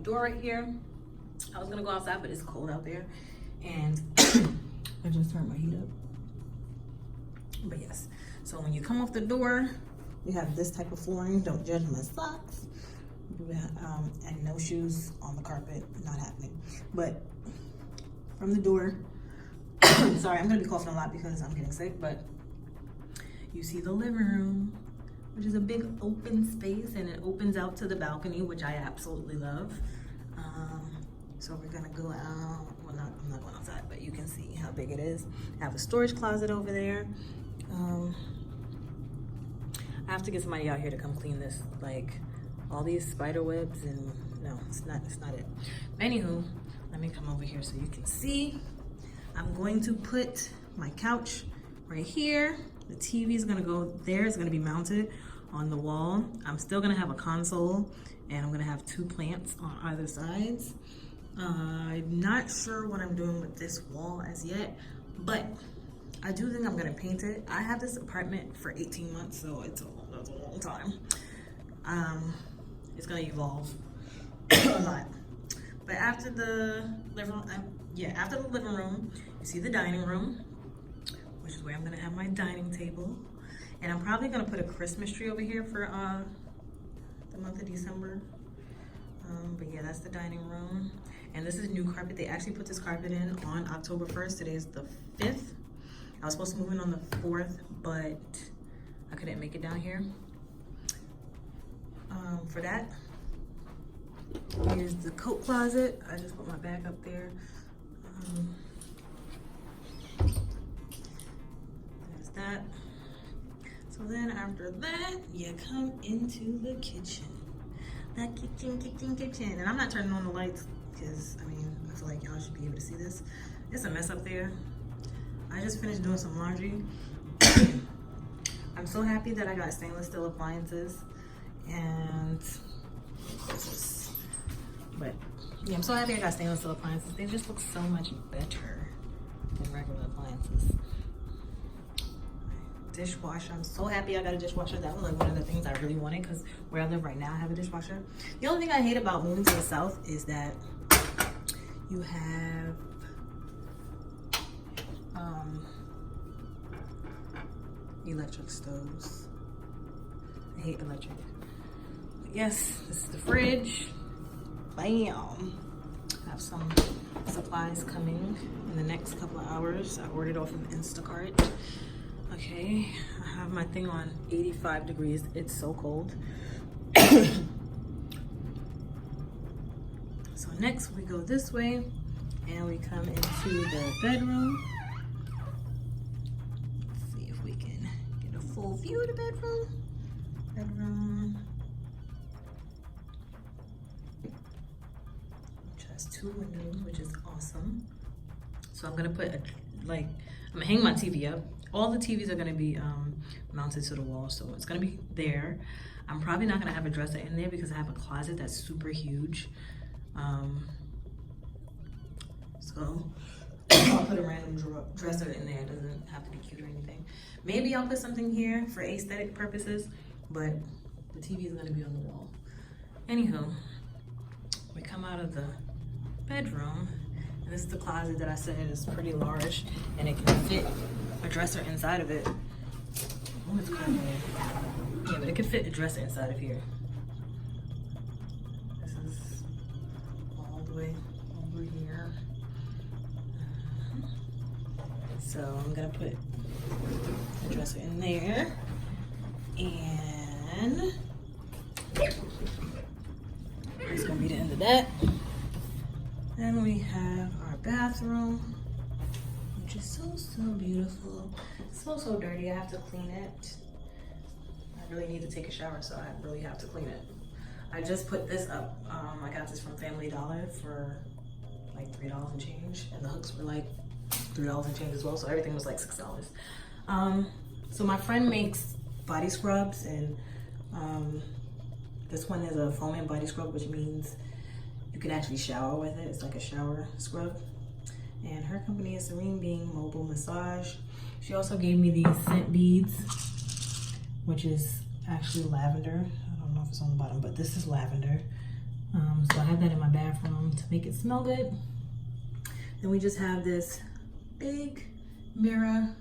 door right here. I was gonna go outside, but it's cold out there. And I just turned my heat up. But yes, so when you come off the door, you have this type of flooring. Don't judge my socks. And no shoes on the carpet, not happening. But from the door, sorry, I'm gonna be coughing a lot because I'm getting sick, but you see the living room, which is a big open space, and it opens out to the balcony, which I absolutely love. So we're gonna go out, well, I'm not going outside, but you can see how big it is. I have a storage closet over there. I have to get somebody out here to come clean this, like all these spider webs, and no, it's not it. Anywho, let me come over here so you can see. I'm going to put my couch right here. The TV is gonna go there. It's gonna be mounted on the wall. I'm still gonna have a console, and I'm gonna have 2 plants on either sides. I'm not sure what I'm doing with this wall as yet, but I do think I'm gonna paint it. I have this apartment for 18 months, so that's a long time. It's gonna evolve a lot. But after the living room, after the living room, you see the dining room, which is where I'm gonna have my dining table. And I'm probably gonna put a Christmas tree over here for the month of December. But yeah, that's the dining room. And this is new carpet. They actually put this carpet in on October 1st. Today is the 5th. I was supposed to move in on the 4th, but I couldn't make it down here for that. Here's the coat closet. I just put my bag up there. There's that. So then after that, you come into the kitchen. The kitchen. And I'm not turning on the lights because, I mean, I feel like y'all should be able to see this. It's a mess up there. I just finished doing some laundry. I'm so happy that I got stainless steel appliances. And, but yeah, I'm so happy I got stainless steel appliances. They just look so much better than regular appliances. Dishwasher. I'm so happy I got a dishwasher. That was like one of the things I really wanted because where I live right now I have a dishwasher. The only thing I hate about moving to the south is that you have electric stoves. I hate electric. But yes, this is the fridge. Bam. I have some supplies coming in the next couple of hours. I ordered off of Instacart. Okay, I have my thing on 85 degrees. It's so cold. So next we go this way and we come into the bedroom. Let's see if we can get a full view of the bedroom. Which has 2 windows, which is awesome. So I'm gonna put I'm gonna hang my TV up. All the TVs are gonna be mounted to the wall, so it's gonna be there. I'm probably not gonna have a dresser in there because I have a closet that's super huge. So I'll put a random dresser in there. It doesn't have to be cute or anything. Maybe I'll put something here for aesthetic purposes, but the TV is gonna be on the wall. Anywho, we come out of the bedroom. And this is the closet that I said is pretty large and it can fit a dresser inside of it. Oh, it's cold. Yeah, but it could fit a dresser inside of here. This is all the way over here. So I'm gonna put the dresser in there. And that's gonna be the end of that. Then we have our bathroom, which is so beautiful. It's so dirty. I have to clean it. I really need to take a shower, so I really have to clean it. I just put this up. I got this from Family Dollar for like $3 and change, and the hooks were like $3 and change as well, so everything was like $6. So my friend makes body scrubs, and this one is a foaming body scrub, which means you can actually shower with it. It's like a shower scrub. And her company is Serene Being Mobile Massage. She also gave me these scent beads, which is actually lavender. I don't know if it's on the bottom, but this is lavender. So I have that in my bathroom to make it smell good. Then we just have this big mirror,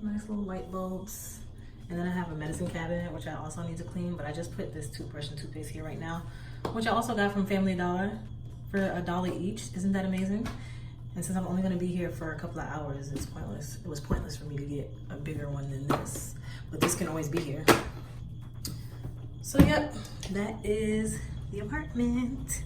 nice little light bulbs. And then I have a medicine cabinet, which I also need to clean, but I just put this toothbrush and toothpaste here right now, which I also got from Family Dollar for $1 each. Isn't that amazing? And since I'm only gonna be here for a couple of hours, it's pointless. It was pointless for me to get a bigger one than this, but this can always be here. So yep, that is the apartment.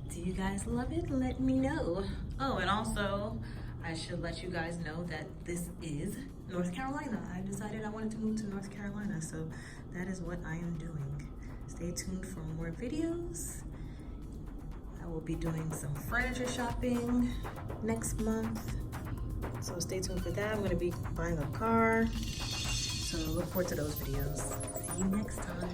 Do you guys love it? Let me know. Oh, and also, I should let you guys know that this is North Carolina. I decided I wanted to move to North Carolina, so that is what I am doing. Stay tuned for more videos. I will be doing some furniture shopping next month, so stay tuned for that. I'm gonna be buying a car, so look forward to those videos. See you next time.